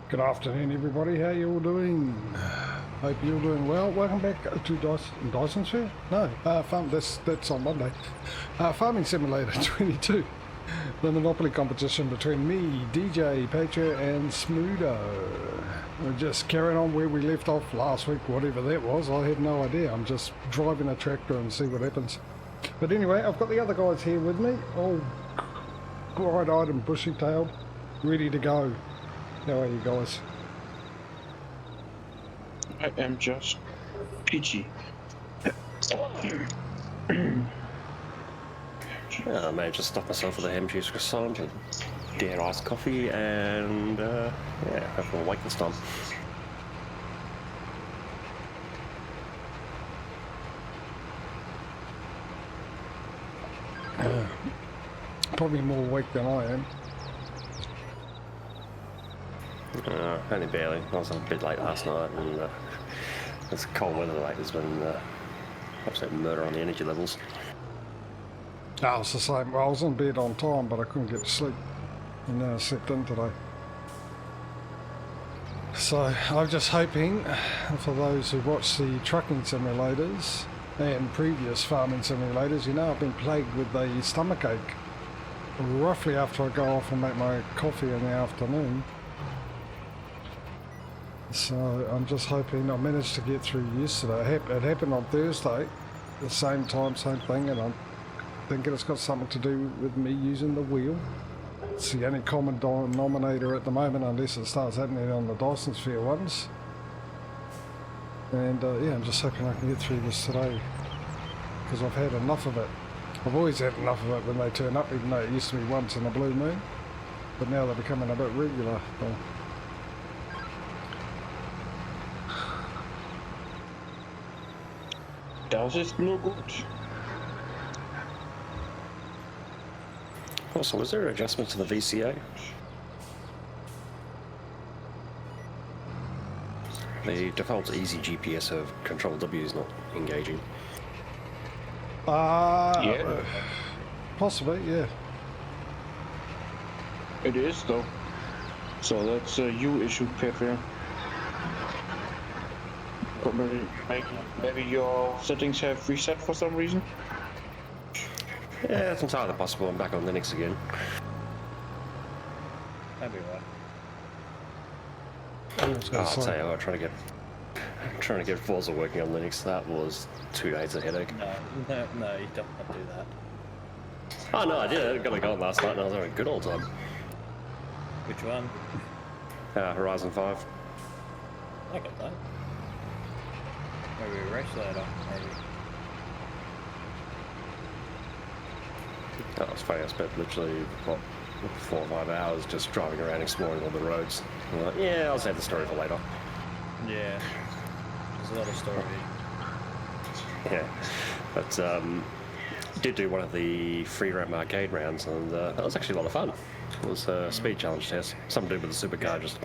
Good afternoon, everybody. How you all doing? Hope you're all doing well. Welcome back to Dyson's Fair? No, that's on Monday. Farming Simulator 22. The Monopoly competition between me, DJ, Patrio and Smudo. We're just carrying on where we left off last week, whatever that was. I have no idea. I'm just driving a tractor and see what happens. But anyway, I've got the other guys here with me, all bright-eyed and bushy-tailed, ready to go. How are you guys? I am just peachy. I managed to stop myself with a ham juice croissant, a dead iced coffee, and yeah, hopefully I'll wake this time. Probably more awake than I am. Only barely. I was a bit late last night, and this cold weather late has been absolute murder on the energy levels. No, it's the same. Well, I was in bed on time, but I couldn't get to sleep. And now I slept in today. So I'm just hoping, for those who watch the trucking simulators and previous farming simulators, you know I've been plagued with a stomachache roughly after I go off and make my coffee in the afternoon. So I'm just hoping I managed to get through yesterday. It happened on Thursday, the same time, same thing, and I'm thinking it's got something to do with me using the wheel. It's the only common denominator at the moment, unless it starts happening on the Dyson's Fair ones. And yeah, I'm just hoping I can get through this today, because I've had enough of it. I've always had enough of it when they turn up, even though it used to be once in a blue moon. But now they're becoming a bit regular. Das ist nur gut. Also, was there an adjustment to the VCA? The default easy GPS of Control W is not engaging. Yeah. Possibly, yeah. It is though. So that's a you issue, Patrio. But maybe your settings have reset for some reason? Yeah, it's entirely possible. I'm back on Linux again. That'd be right. I'll tell you what, trying to get Forza working on Linux, that was 2 days of headache. No, you don't have to do that. Oh no, I did. I got it going last night and I was having a good old time. Which one? Horizon 5. I got that. Maybe we race later, maybe. That was funny. I spent literally, what, 4 or 5 hours just driving around exploring all the roads. I'm like, yeah, I'll save the story for later. Yeah. There's a lot of story. Yeah. But did do one of the free roam arcade rounds, and that was actually a lot of fun. It was a speed challenge test. Something to do with the supercar, just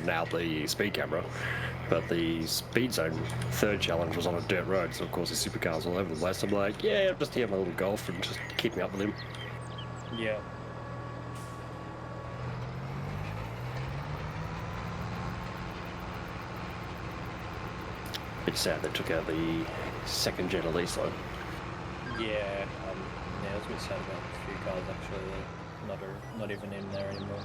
nailed the speed camera. But the speed zone third challenge was on a dirt road, so of course the supercars all over the place. I'm like, yeah, just here my little golf and just keep me up with him. Yeah. Bit sad they took out the second gen Elise though. Yeah, yeah, I was a bit sad about a few cars actually. They're not even in there anymore.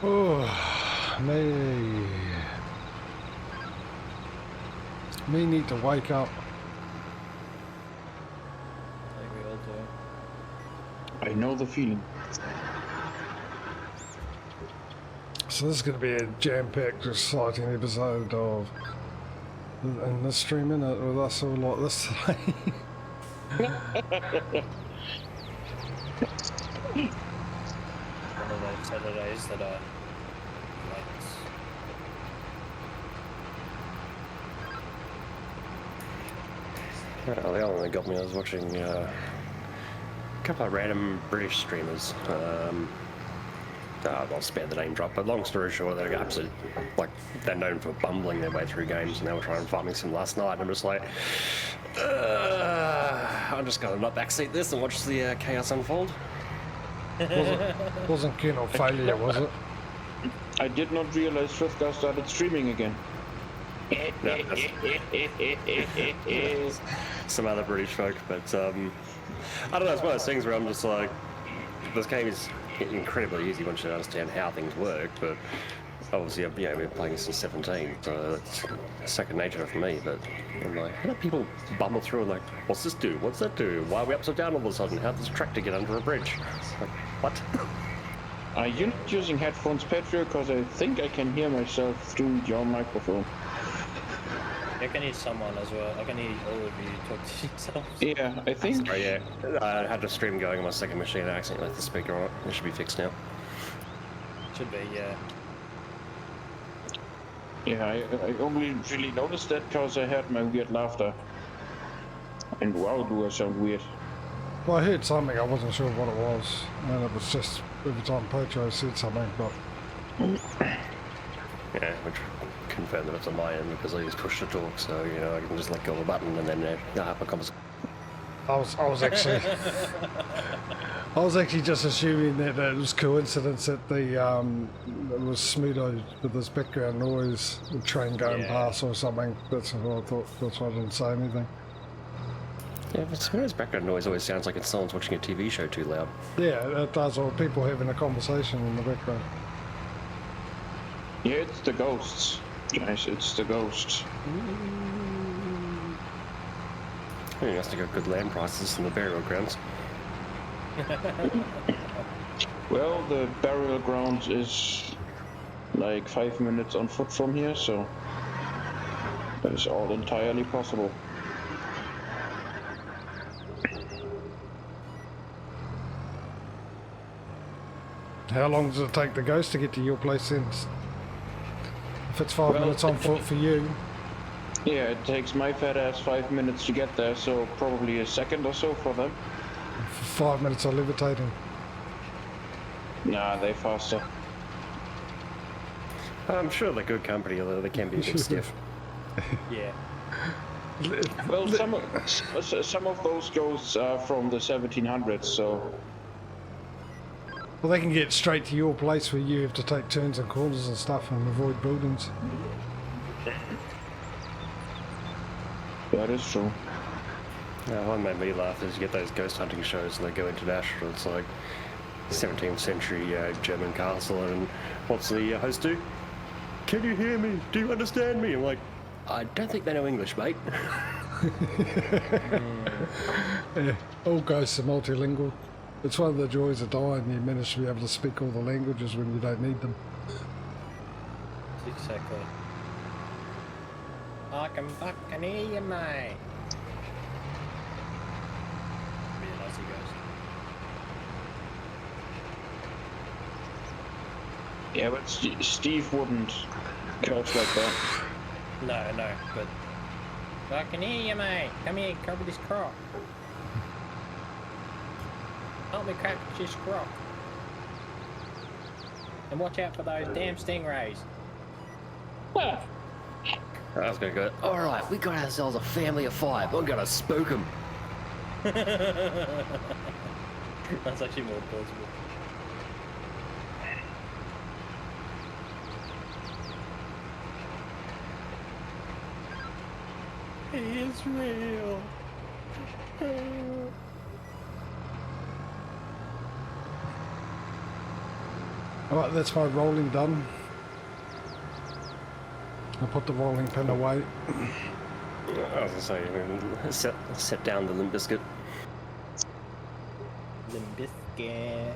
Oh, me need to wake up. I think we all do. I know the feeling. So this is going to be a jam-packed, exciting episode of in the stream, in it, with us all like this today. One of those Saturdays that I like. The other one that got me, I was watching couple of random British streamers. I'll spare the name drop, but long story short, they're absolute, like, they're known for bumbling their way through games, and they were trying to find me some last night, and I'm just like, I'm just gonna not backseat this and watch the chaos unfold. Wasn't keen on failure, was it? I did not realize Frithgar started streaming again. No, some other British folk, but I don't know, it's one of those things where I'm just like, this game is incredibly easy once you understand how things work, but obviously I've been playing since 17, so it's second nature for me. But I'm like, how do people bumble through and like, what's this do? What's that do? Why are we upside down all of a sudden? How does this tractor get under a bridge? Like, what? Are you not using headphones, Patrio? Because I think I can hear myself through your microphone. I can hear someone as well. I can hear all of you talk to yourselves. Yeah, I think. Sorry, yeah. I had the stream going on my second machine. I accidentally left the speaker on it. It should be fixed now. Should be, yeah. Yeah, I only really noticed that because I heard my weird laughter. And wow, do I sound weird. Well, I heard something, I wasn't sure what it was, and it was just every time Patrio said something, but... Yeah, which confirmed that it's on my end because I just push to talk, so I can just let go of the button and then have a conversation. I was actually... I was actually just assuming that it was coincidence that it was Smudo with this background noise, the train going past or something. That's what I thought, that's why I didn't say anything. Yeah, but Smudo's background noise always sounds like it's someone's watching a TV show too loud. Yeah, it does, or people having a conversation in the background. Yeah, it's the ghosts. Guys, it's the ghosts. I think that's to get good land prices in the burial grounds. Well, the burial ground is like 5 minutes on foot from here, so that is all entirely possible. How long does it take the ghost to get to your place then? If it's 5 minutes on foot for you. Yeah, it takes my fat ass 5 minutes to get there, so probably a second or so for them. 5 minutes of levitating. Nah, they faster. I'm sure they're good company, although they can be a bit stiff. Yeah. Well, some of those ghosts are from the 1700s, so... Well, they can get straight to your place where you have to take turns and corners and stuff and avoid buildings. That is true. One made me laugh is you get those ghost hunting shows and they go international. It's like 17th century German castle, and what's the host do? Can you hear me? Do you understand me? I'm like, I don't think they know English, mate. Yeah, all ghosts are multilingual. It's one of the joys of dying, you manage to be able to speak all the languages when you don't need them. Exactly. I can fucking hear you, mate. Be an Aussie ghost. Yeah, but Steve wouldn't curse like that. No, but... I can hear you, mate. Come here, cover this crop. Help me crack this crop. And watch out for those damn stingrays. I was going to go, alright, we got ourselves a family of 5. I'm going to spook them. That's actually more plausible. It's real. Alright, that's my rolling done. I'll put the rolling pin away. I was going to say, set down the Limp Bizkit. Limbiscuit.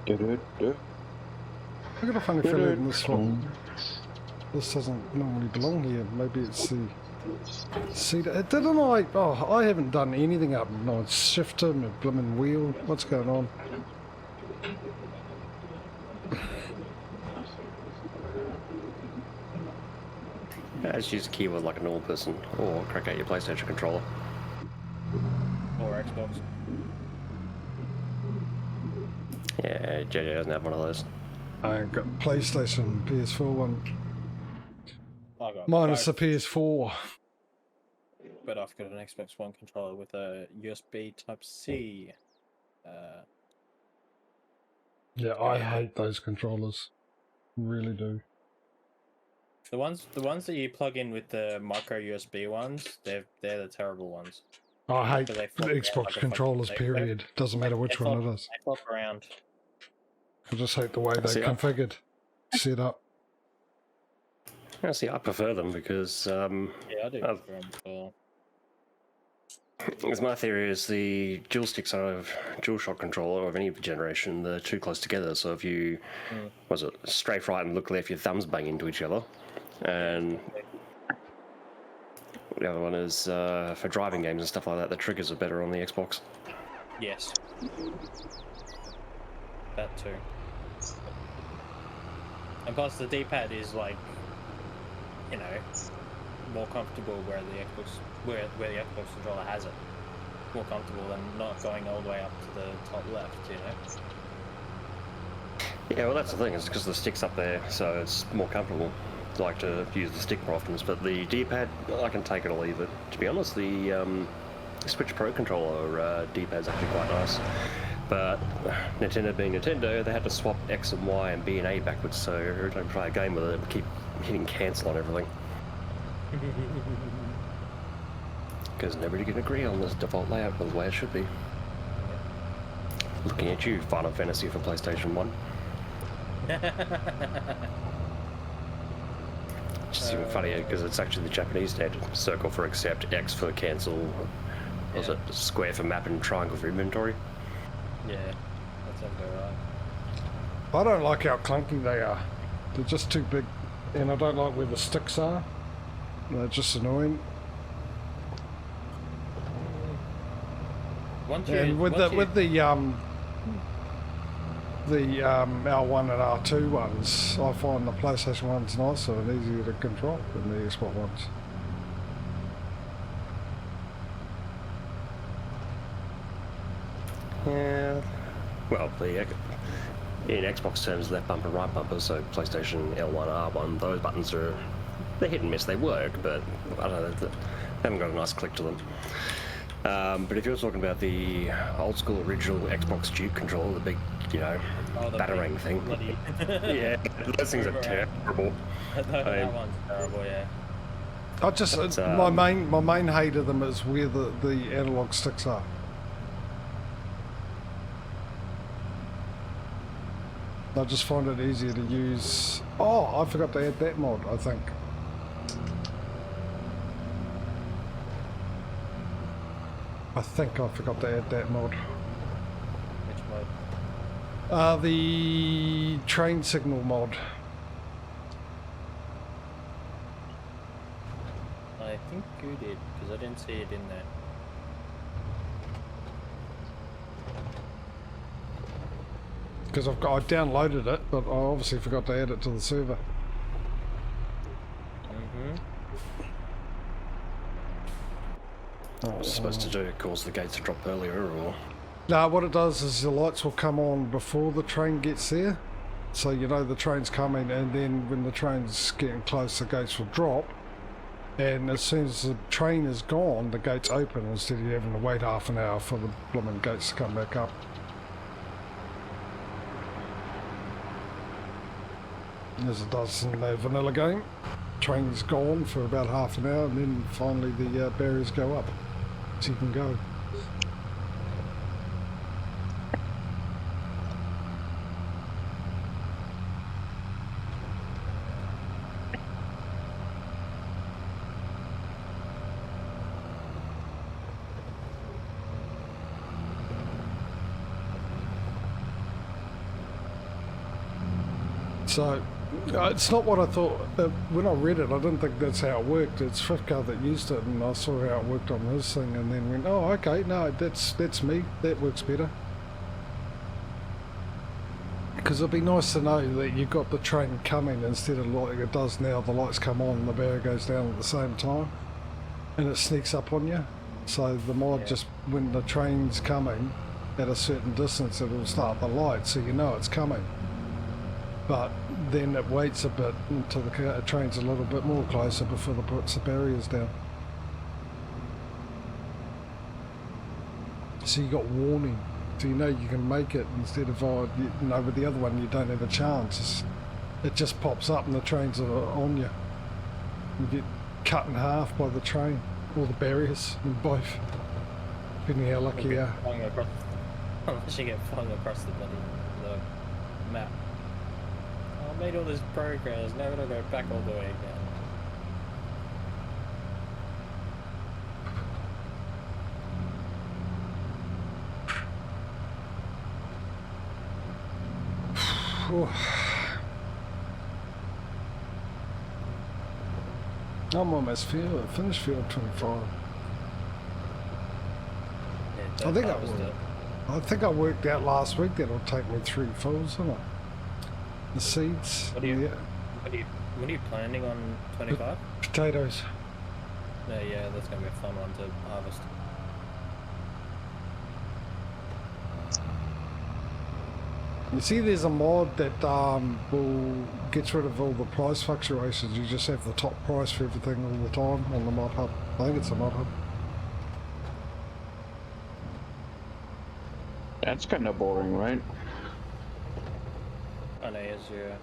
I got a funny feeling this one. This doesn't normally belong here. Maybe it's the See, didn't I? Oh, I haven't done anything up. No, shifter, my blooming wheel. What's going on? Just use a keyboard like a normal person, or crack out your PlayStation controller. Or Xbox. Yeah, JJ doesn't have one of those. I've got PlayStation, PS4 one. I got Minus the both, PS4. but I've got an Xbox One controller with a USB Type C. Yeah, I hate those controllers. Really do. The ones that you plug in with the micro USB ones, they're the terrible ones. I hate Because they flop around Xbox like a fucking controllers, tape period. Doesn't matter which They one flop- it is. They flop around. I just hate the way See, they're configured, set up. Yeah, see, I prefer them because Yeah, I do. Oh. prefer 'em as well. because my theory is the dual sticks are of DualShock controller of any generation, they're too close together. So if you was it strafe right and look left, your thumbs bang into each other. And the other one is for driving games and stuff like that, the triggers are better on the Xbox. Yes. That too. And plus the D-pad is like, you know, more comfortable where the Xbox where the Xbox controller has it. More comfortable than not going all the way up to the top left, you know. Yeah, well that's the thing, it's because the stick's up there, so it's more comfortable. I like to use the stick more often, but the D-pad, I can take it or leave it. To be honest, the Switch Pro controller D-pad's actually quite nice. But Nintendo being Nintendo, they had to swap X and Y and B and A backwards, so every time I play a game with it, I keep hitting cancel on everything. Because nobody can agree on this default layout the way it should be. Looking at you, Final Fantasy for PlayStation 1. It's just even funnier because it's actually the Japanese standard. Circle for accept, X for cancel, was it square for map and triangle for inventory? Yeah, that sounds about right. I don't like how clunky they are. They're just too big, and I don't like where the sticks are. They're just annoying. And with the L1 and R2 ones, I find the PlayStation ones nicer and easier to control than the Xbox ones. Yeah. Well, in Xbox terms, left bumper, right bumper, so PlayStation L1, R1, those buttons are, they're hit and miss, they work, but I don't know, they haven't got a nice click to them. But if you're talking about the old school original Xbox Duke controller, the big, you know, battering thing. Bloody... Yeah, those things are terrible. that one's terrible, yeah. I just my main hate of them is where the analog sticks are. I just find it easier to use. Oh, I forgot to add that mod, I think. I forgot to add that mod. Which mod? The train signal mod. I think you did, because I didn't see it in there. Because I downloaded it, but I obviously forgot to add it to the server. What was it supposed to do? It cause the gates to drop earlier, or? No, what it does is the lights will come on before the train gets there. So you know the train's coming, and then when the train's getting close, the gates will drop. And as soon as the train is gone, the gates open instead of you having to wait half an hour for the blooming gates to come back up. As it does in the vanilla game. Train's gone for about half an hour, and then finally the barriers go up, so you can go. So It's not what I thought. When I read it, I didn't think that's how it worked. It's Frithcar that used it, and I saw how it worked on his thing, and then went, oh, okay, no, that's me. That works better. Because it'd be nice to know that you've got the train coming instead of like it does now. The lights come on and the barrier goes down at the same time, and it sneaks up on you. So the mod just, when the train's coming at a certain distance, it will start the light, so you know it's coming. But then it waits a bit until the train's a little bit more closer before it puts the barriers down. So you got warning, so you know you can make it instead of, you know, with the other one you don't have a chance. It just pops up and the trains are on you. You get cut in half by the train, or the barriers, in both, depending how lucky you are. Unless you get flung across the map. I made all this progress, now I'm gonna go back all the way again. I'm almost finished field 25. Yeah, I think I worked out last week that it'll take me 3 fills, isn't it? The seeds. What are you planning on 25? Potatoes. Yeah, that's gonna be a fun one to harvest. You see, there's a mod that gets rid of all the price fluctuations. You just have the top price for everything all the time on the mod hub. I think it's a mod hub. That's kind of boring, right? I know, yes, yeah.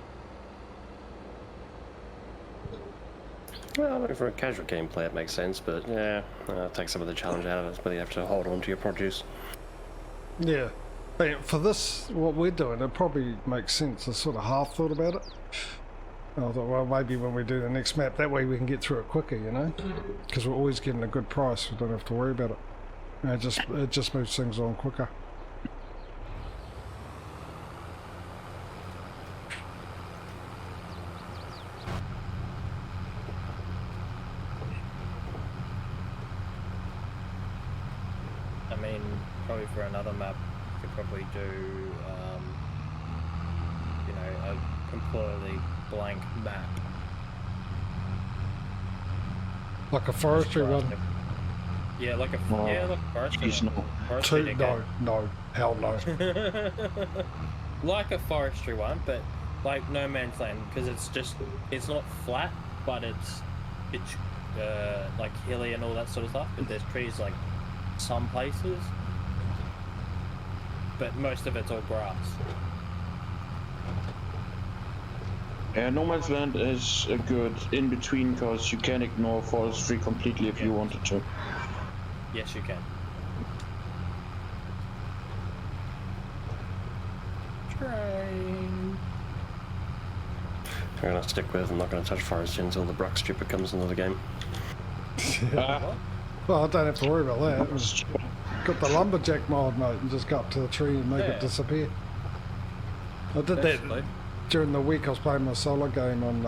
Well, for a casual gameplay it makes sense, but yeah, take some of the challenge out of it, but you have to hold on to your produce. Yeah. But for this, what we're doing, it probably makes sense. I sort of half thought about it. I thought, well, maybe when we do the next map, that way we can get through it quicker, you know? Because we're always getting a good price, we don't have to worry about it. And it just moves things on quicker. I mean, probably for another map, you could probably do, you know, a completely blank map. Like a forestry one. Yeah, like a forestry Jeez, one. no. Forestry No, hell no. Like a forestry one, but like no man's land, because it's not flat, but it's like hilly and all that sort of stuff. But there's trees like some places, but most of it's all grass. No Man's Land is a good in-between because you can ignore forestry completely if you wanted to. Yes, you can. Train. I'm gonna stick with, I'm not gonna touch forestry until the Brock stupid comes into the game. Well, I don't have to worry about that. Got the lumberjack mod, mate, and just go up to the tree and make it disappear. I did that during the week. I was playing my solo game on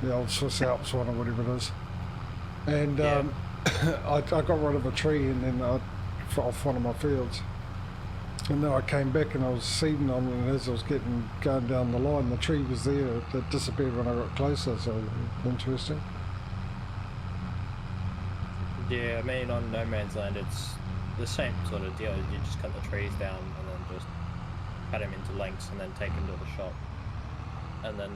the old Swiss Alps one or whatever it is, and I got rid of a tree and then off one of my fields, and then I came back and I was seeding on it, and as I was going down the line, the tree was there. It disappeared when I got closer, so interesting. Yeah, I mean, on No Man's Land, it's the same sort of deal. You just cut the trees down and then just cut them into lengths and then take them to the shop. And then,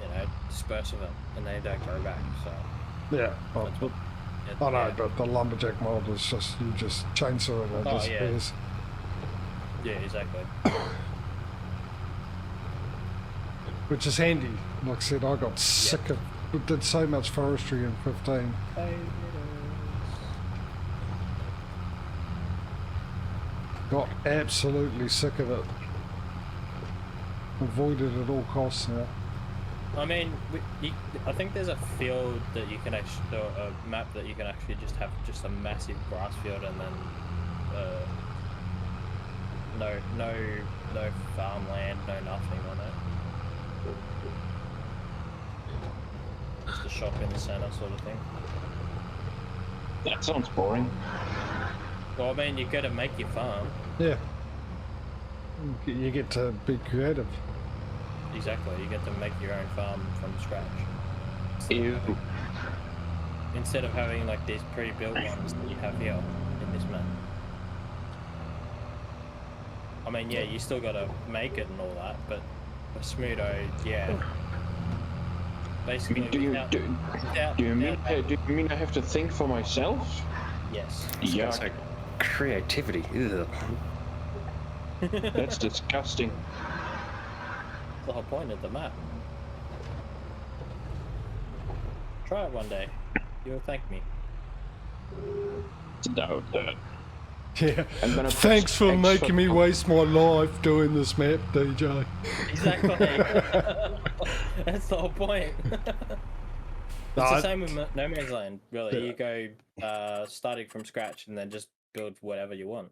you know, disperse of it, and they don't go back, so... Yeah, I know, but the lumberjack mod is just, you just chainsaw it and it disappears. Yeah, exactly. Which is handy. Like I said, I got sick of... We did so much forestry in 15. Got absolutely sick of it. Avoid it at all costs now. I mean, I think there's a field that you can actually, a map that you can actually just have just a massive grass field and then no farmland, no nothing on it. Just a shop in the center sort of thing. That sounds boring. Well, I mean, you got to make your farm. Yeah. You get to be creative. Exactly, you get to make your own farm from scratch. Ew. Instead of having like these pre-built ones that you have here in this map. I mean, yeah, you still got to make it and all that, but for Smudo, yeah. Basically, Do you mean I have to think for myself? Yes. Yeah. It's like creativity. Ugh. That's disgusting. That's the whole point of the map. Try it one day. You'll thank me. No, Yeah. I'm gonna Thanks for X making me waste my life doing this map, DJ. Exactly. That's the whole point. It's the same with No Man's Land, really. Yeah. You go starting from scratch and then just build whatever you want.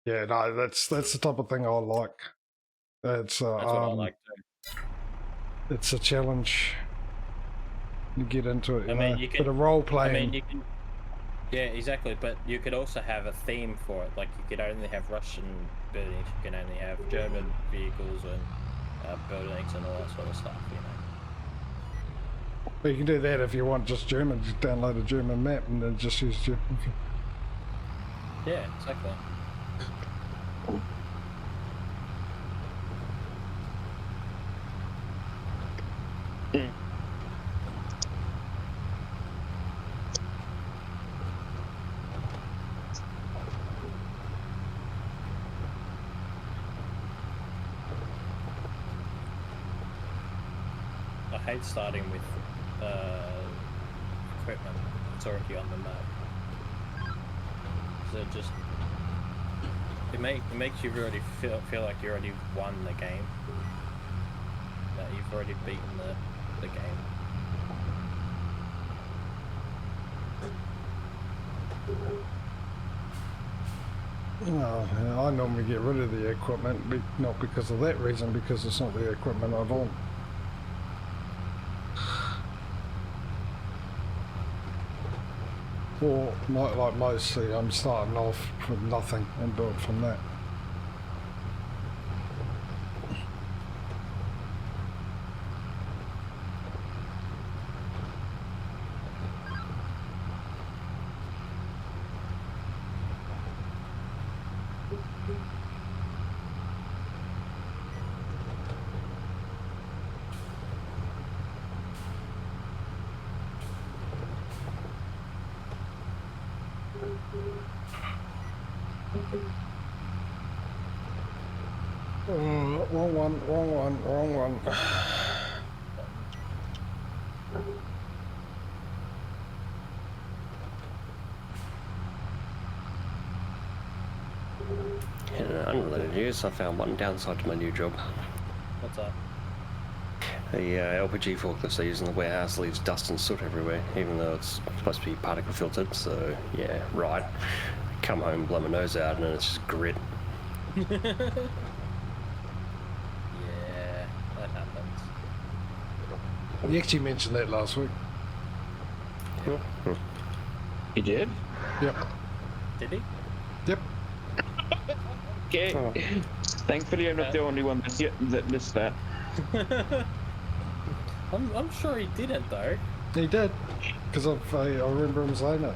Yeah, no, that's the type of thing I like. That's what I like too. It's a challenge. You get into it. I mean, you can. Bit of role playing. I mean, you can. Yeah, exactly. But you could also have a theme for it. Like you could only have Russian buildings. You can only have German vehicles and buildings and all that sort of stuff. You know. But you can do that if you want just German. Just download a German map and then just use German. Yeah, exactly. I hate starting with equipment that's already on the map. So it makes you really feel like you already won the game. That you've already beaten the game. No, I normally get rid of the equipment, not because of that reason, because it's not the equipment I want. Or, like mostly, I'm starting off with nothing and build from that. Wrong one. In unrelated news, I found one downside to my new job. What's that? The LPG forklifts I use in the warehouse leaves dust and soot everywhere, even though it's supposed to be particle filtered, so yeah, right. Come home, blow my nose out, and then it's just grit. Yeah, that happens. You actually mentioned that last week. He did? Yep. Did he? Yep. Okay. Oh. Thankfully, I'm not the only one that missed that. I'm sure he didn't though. He did, because I remember him saying it.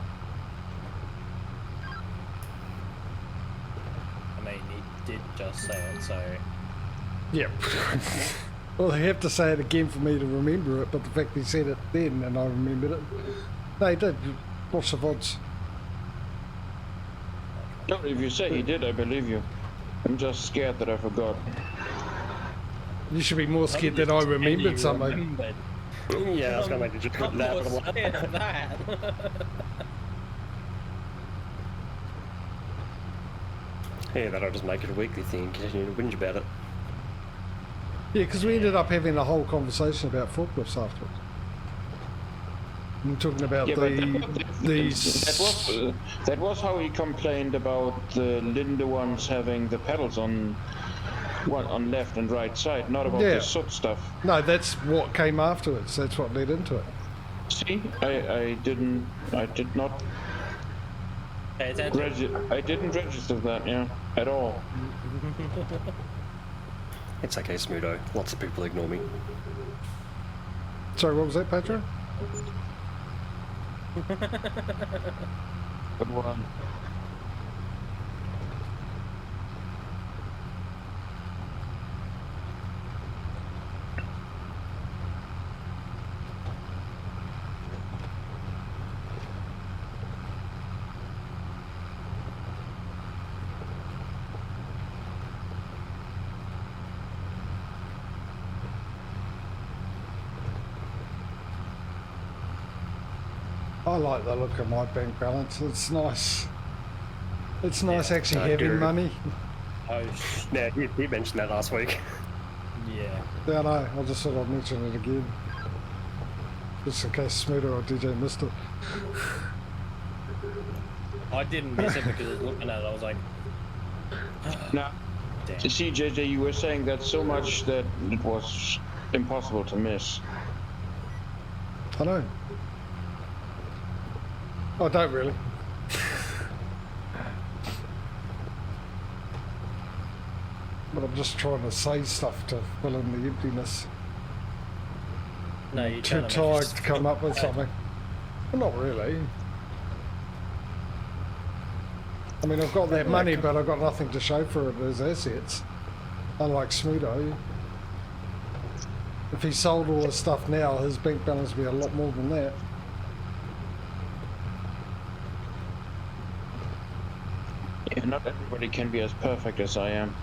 I mean, he did just say it, so. Yep. Well, they have to say it again for me to remember it, but the fact he said it then and I remembered it. No, he did. What's the odds? No, if you say he did, I believe you. I'm just scared that I forgot. You should be more scared that I remembered something. Remembered. Yeah, I was going to make you just I'm that. more But I'm like, scared of that. yeah, that'll just make it a weekly thing and continue to whinge about it. Yeah, because we ended up having a whole conversation about forklifts afterwards. And talking about that was how he complained about the Linde ones having the pedals on What, on left and right side, not about Yeah. the soot stuff. No, that's what came afterwards. That's what led into it. See, I did not Pay attention. I didn't register that, yeah, at all. It's okay, Smudo. Lots of people ignore me. Sorry, what was that, Patrio? Good one. I like the look of my bank balance. It's nice. It's nice Yeah, actually I having do. money. Oh, Yeah, you mentioned that last week. yeah. Yeah, no, I just thought I'd mention it again. Just in case Smudo or DJ missed it. I didn't miss it because I was looking at it. I was like, Now, damn. see, JJ, you were saying that so much that it was impossible to miss. I know. I don't really. But I'm just trying to say stuff to fill in the emptiness. No, you Too tired to come up with something. Well, not really. I mean, I've got that money, but I've got nothing to show for it as assets. Unlike Smudo. If he sold all his stuff now, his bank balance would be a lot more than that. Yeah, not everybody can be as perfect as I am.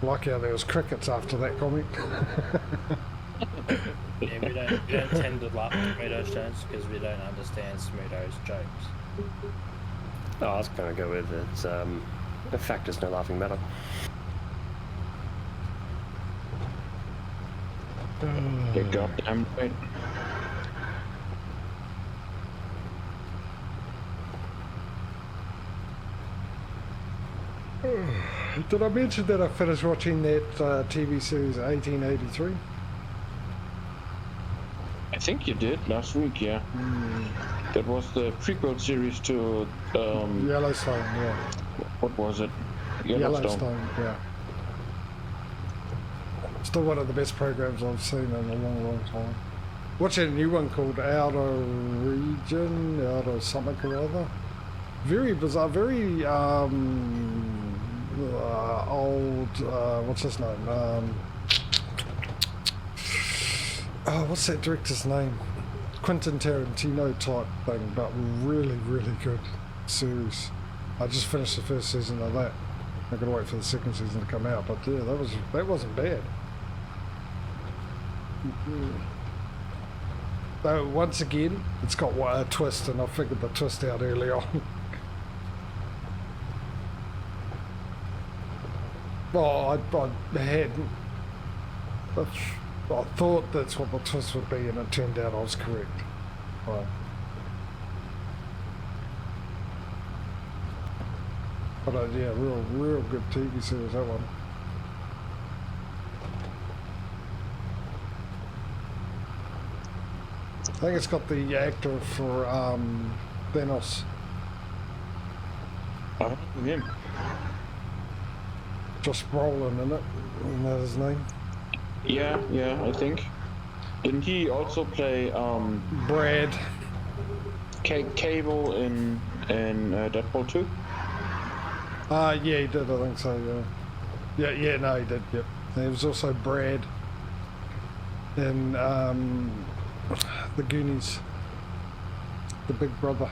Like how there was crickets after that comment. Yeah, we don't tend to laugh at Smudo's jokes because we don't understand Smudo's jokes. Oh, I was going to go with it. The fact is no laughing matter. You're goddamn right. Did I mention that I finished watching that TV series 1883? I think you did last week, yeah. That was the prequel series to Yellowstone, yeah. what was it? Yellowstone, yeah. Still one of the best programs I've seen in a long, long time. Watching a new one called Outer Region, Outer something or other. Very bizarre, very old, what's his name? Oh, what's that director's name? Quentin Tarantino type thing, but really, really good series. I just finished the first season of that. I've got to wait for the second season to come out, but yeah, that wasn't bad. Though once again, it's got a twist, and I figured the twist out early on. Well, I hadn't. I thought that's what the twist would be, and it turned out I was correct. Right. But yeah, real good TV series, that one. I think it's got the actor for Thanos. I don't know him. Josh Brolin in it, isn't that his name? Yeah, I think. Didn't he also play Brad. Cable in Deadpool 2? Yeah, he did, I think so, yeah. Yeah, no, he did, yep. And he was also Brad in The Goonies, the big brother.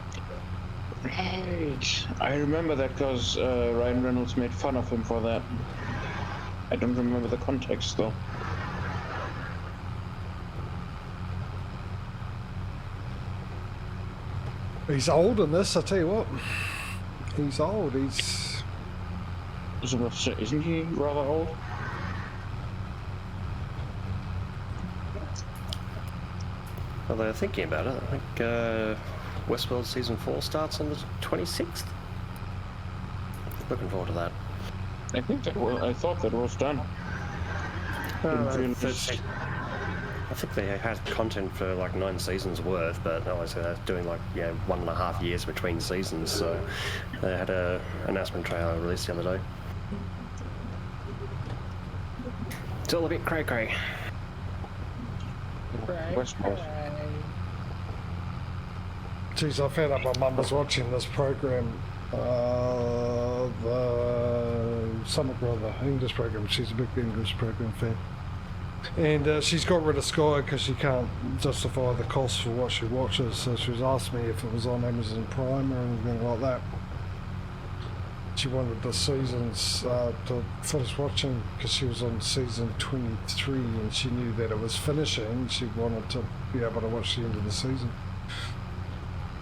Right. I remember that because Ryan Reynolds made fun of him for that. I don't remember the context though. He's old in this, I tell you what. He's old, Isn't he rather old? Although thinking about it, I think Westworld Season 4 starts on the 26th. Looking forward to that. I think that was, I thought that was done. Didn't realize- I think they had content for like 9 seasons worth, but obviously they're doing like 1.5 years between seasons, so they had a announcement trailer released the other day. It's all a bit cray-cray. Westworld. Jeez, I found out my mum was watching this program, the Summit Brother English program. She's a big English program fan. And she's got rid of Sky because she can't justify the cost for what she watches. So she was asking me if it was on Amazon Prime or anything like that. She wanted the seasons to finish watching because she was on season 23 and she knew that it was finishing. She wanted to be able to watch the end of the season.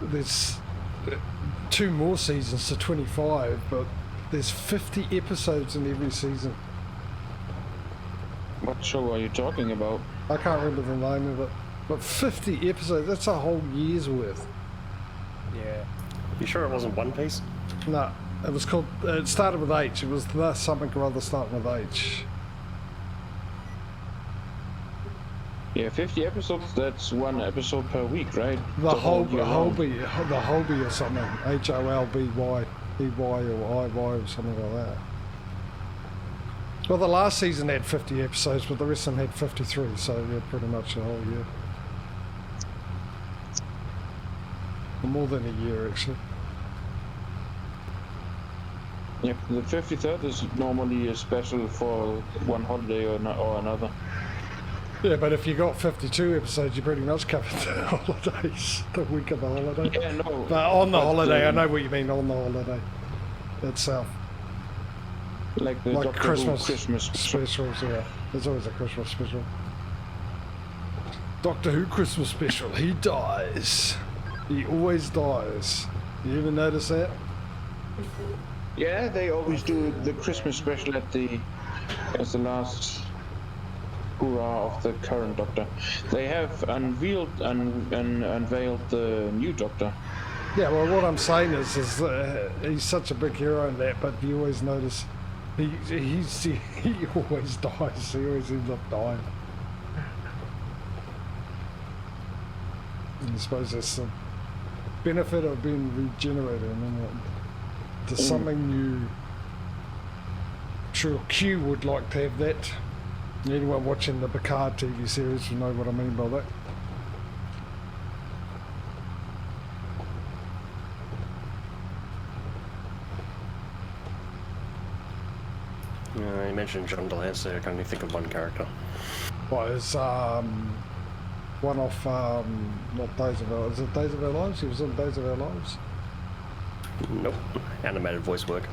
There's 2 more seasons to 25, but there's 50 episodes in every season. What show are you talking about? I can't remember the name of it, but 50 episodes, that's a whole year's worth. Yeah. You sure it wasn't One Piece? No, it was called, it started with H, it was the something or other starting with H. Yeah, 50 episodes, that's 1 episode per week, right? The year long. Holby or something, Holby, EY or IY or something like that. Well, the last season had 50 episodes, but the rest of them had 53, so yeah, pretty much a whole year. More than a year, actually. Yep, the 53rd is normally a special for one holiday or another. Yeah, but if you got 52 episodes, you pretty much covered the holidays, the week of the holiday. Yeah, no. But on the holiday, I know what you mean, on the holiday itself. Like the Like Doctor Christmas, Who Christmas specials, yeah. There's always a Christmas special. Doctor Who Christmas special, he dies. He always dies. You ever notice that? Yeah, they always do the Christmas special as the last hurrah of the current Doctor. They have unveiled the new Doctor. Yeah, well, what I'm saying is he's such a big hero in that, but you always notice he always dies. He always ends up dying. And I suppose that's the benefit of being regenerated, and to something new. I'm sure Q would like to have that. Anyone watching the Picard TV series will know what I mean by that. You mentioned John Delancey, I can only think of one character. Well, it's one off, not Days of Our... Is it Days of Our Lives? He was on Days of Our Lives? Nope. Animated voice work.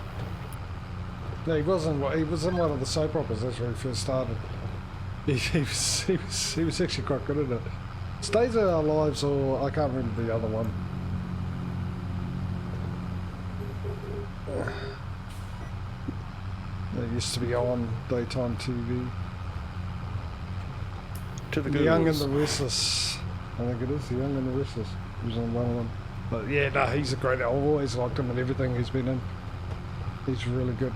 No, he wasn't. He was in one of the soap operas. That's where he first started. He was actually quite good at it. It's Days of Our Lives, or I can't remember the other one. It used to be on daytime TV. To the The Young and Googles. the Restless. I think it is The Young and the Restless. He was on one of them. But yeah, no, he's a great. I've always liked him in everything he's been in. He's really good.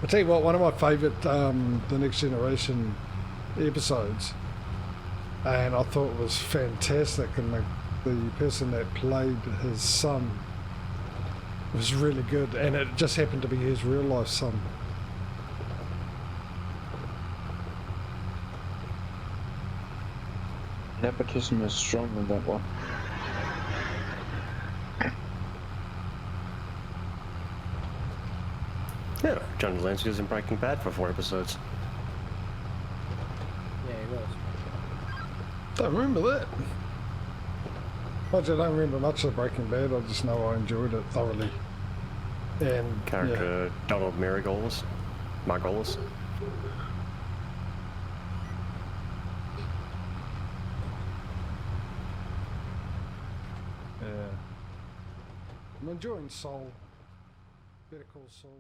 I'll tell you what, one of my favourite The Next Generation episodes, and I thought it was fantastic, and the person that played his son was really good, and it just happened to be his real life son. Nepotism is strong in that one. Yeah, John Delancey was in Breaking Bad for 4 episodes. Yeah, he was. Don't remember that. I don't remember much of Breaking Bad, I just know I enjoyed it thoroughly. And Character Donald Margolis. yeah. I'm enjoying Soul. Better Call Saul.